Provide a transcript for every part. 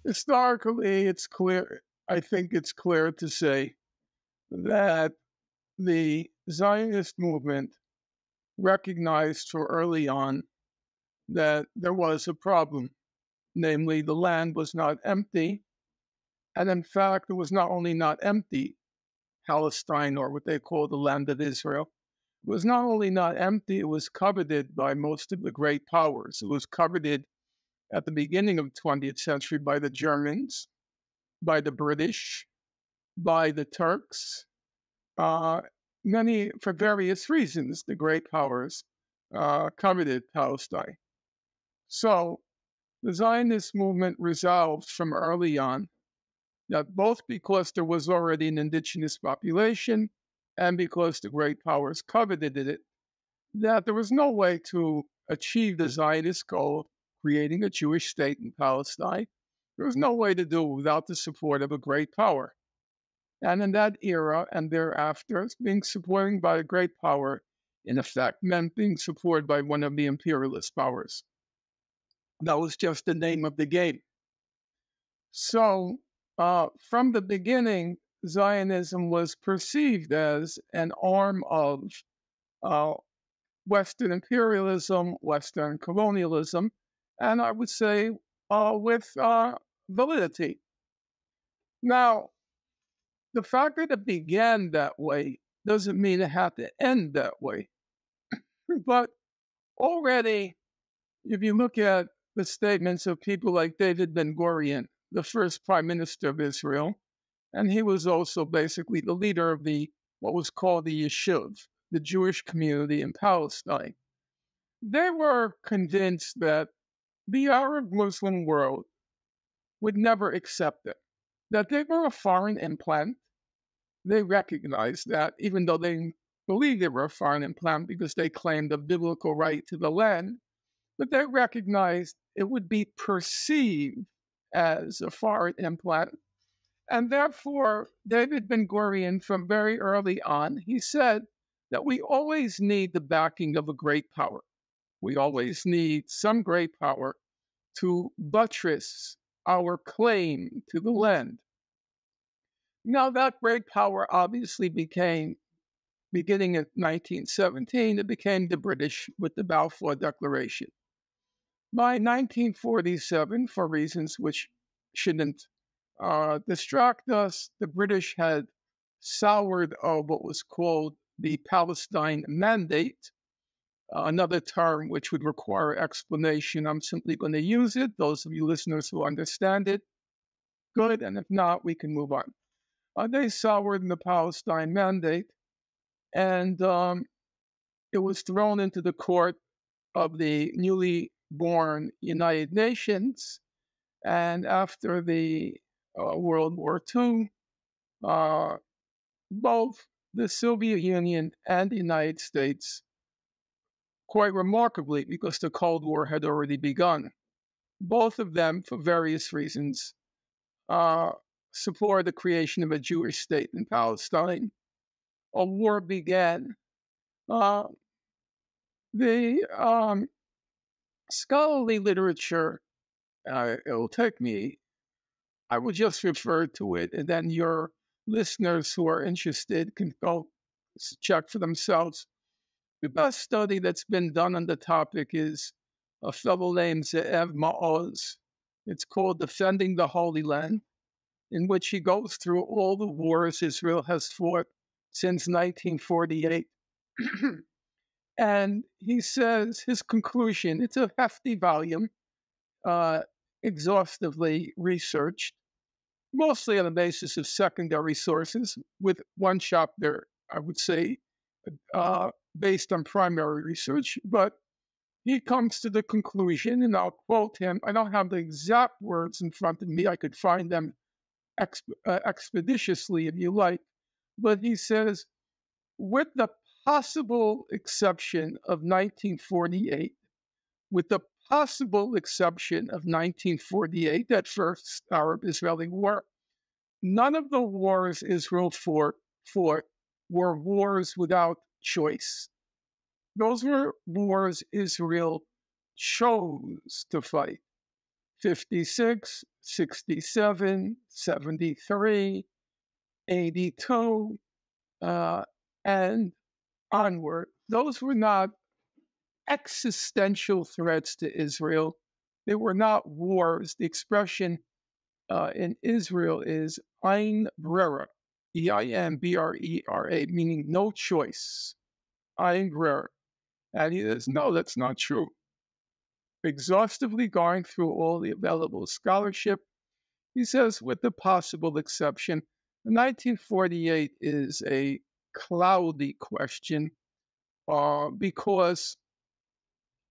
Historically, it's clear, I think it's clear to say that the Zionist movement recognized so early on that there was a problem, namely the land was not empty. And in fact, it was not only not empty, Palestine, or what they call the land of Israel, it was not only not empty, it was coveted by most of the great powers. It was coveted at the beginning of the 20th century by the Germans, by the British, by the Turks, many, for various reasons, the great powers coveted Palestine. So the Zionist movement resolved from early on that both because there was already an indigenous population and because the great powers coveted it, that there was no way to achieve the Zionist goal of creating a Jewish state in Palestine. There was no way to do it without the support of a great power. And in that era and thereafter, being supported by a great power, in effect, meant being supported by one of the imperialist powers. That was just the name of the game. So, from the beginning, Zionism was perceived as an arm of Western imperialism, Western colonialism, and I would say with validity. Now, the fact that it began that way doesn't mean it had to end that way. But already, if you look at the statements of people like David Ben-Gurion, the first prime minister of Israel, and he was also basically the leader of what was called the Yishuv, the Jewish community in Palestine. They were convinced that the Arab Muslim world would never accept it, that they were a foreign implant. They recognized that, even though they believed they were a foreign implant because they claimed a biblical right to the land, but they recognized it would be perceived as a foreign implant. And therefore, David Ben-Gurion, from very early on, he said that we always need the backing of a great power. We always need some great power to buttress our claim to the land. Now, that great power obviously became, beginning in 1917, it became the British with the Balfour Declaration. By 1947, for reasons which shouldn't distract us, the British had soured what was called the Palestine Mandate, another term which would require explanation. I'm simply going to use it. Those of you listeners who understand it, good, and if not, we can move on. They soured the Palestine Mandate, and it was thrown into the court of the newly born United Nations. And after the World War II, both the Soviet Union and the United States, quite remarkably, because the Cold War had already begun, both of them, for various reasons, supported the creation of a Jewish state in Palestine. A war began. The scholarly literature, it'll take me, I will just refer to it, and then your listeners who are interested can go check for themselves. The best study that's been done on the topic is a fellow named Ze'ev Ma'oz. It's called Defending the Holy Land, in which he goes through all the wars Israel has fought since 1948. And he says his conclusion, it's a hefty volume, exhaustively researched, mostly on the basis of secondary sources, with one chapter, I would say, based on primary research. But he comes to the conclusion, and I'll quote him. I don't have the exact words in front of me. I could find them expeditiously if you like. But he says, with the possible exception of 1948, with the possible exception of 1948, that first Arab-Israeli war, none of the wars Israel fought were wars without choice. Those were wars Israel chose to fight. 56, 67, 73, 82, and onward. Those were not existential threats to Israel. They were not wars. The expression in Israel is ein brera, Einbrera, meaning no choice. Ein brera. And he says, no, that's not true. Exhaustively going through all the available scholarship, he says, with the possible exception, 1948 is a cloudy question because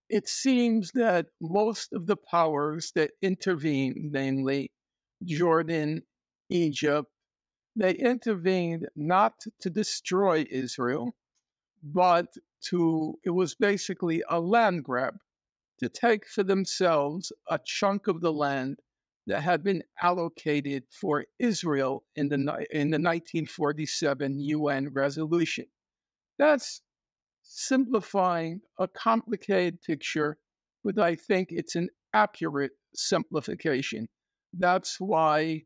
it seems that most of the powers that intervened, namely Jordan, Egypt, they intervened not to destroy Israel, but it was basically a land grab to take for themselves a chunk of the land that had been allocated for Israel in the 1947 UN resolution. That's simplifying a complicated picture, but I think it's an accurate simplification. That's why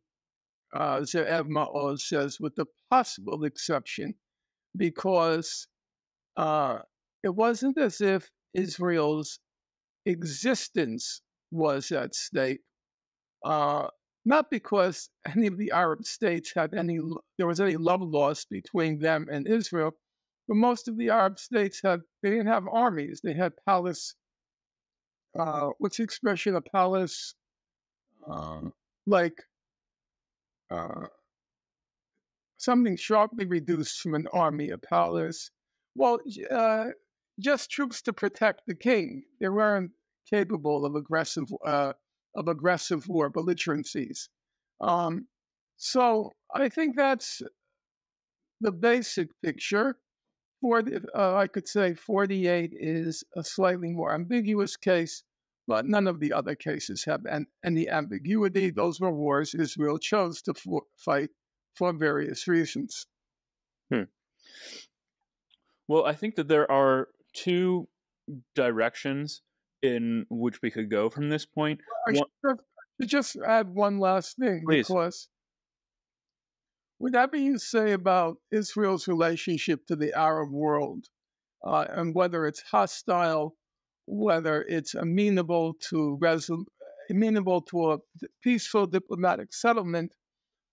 Ze'ev Ma'oz says, with the possible exception, because it wasn't as if Israel's existence was at stake, not because any of the Arab states there was any love lost between them and Israel, but most of the Arab states they didn't have armies. They had palace, what's the expression, a palace, like something sharply reduced from an army, a palace. Well, just troops to protect the king. They weren't capable of aggressive war, belligerencies. So I think that's the basic picture. I could say 48 is a slightly more ambiguous case, but none of the other cases have any ambiguity. Those were wars Israel chose to fight for various reasons. Well, I think that there are two directions in which we could go from this point. I should just add one last thing, Please. Because whatever you say about Israel's relationship to the Arab world, and whether it's hostile, whether it's amenable to a peaceful diplomatic settlement,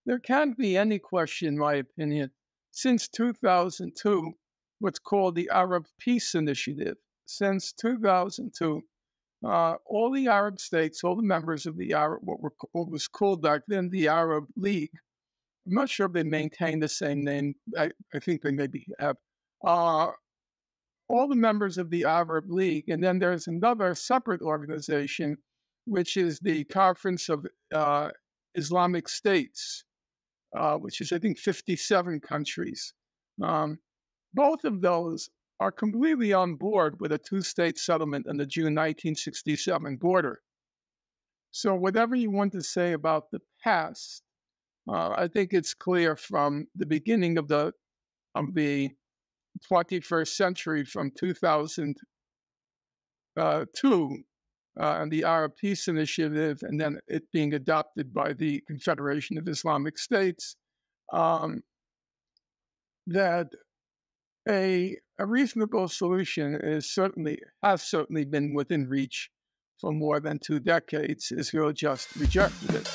there can't be any question, in my opinion, since 2002, what's called the Arab Peace Initiative. Since 2002, all the Arab states, all the members of the what was called back then the Arab League, I'm not sure if they maintain the same name. I think they maybe have. All the members of the Arab League, and then there's another separate organization, which is the Conference of Islamic States, which is, I think, 57 countries. Both of those are completely on board with a two-state settlement on the June 1967 border. So whatever you want to say about the past, I think it's clear from the beginning of the 21st century, from 2002, and the Arab Peace Initiative, and then it being adopted by the Confederation of Islamic States, that a reasonable solution has certainly been within reach for more than 2 decades. Israel just rejected it.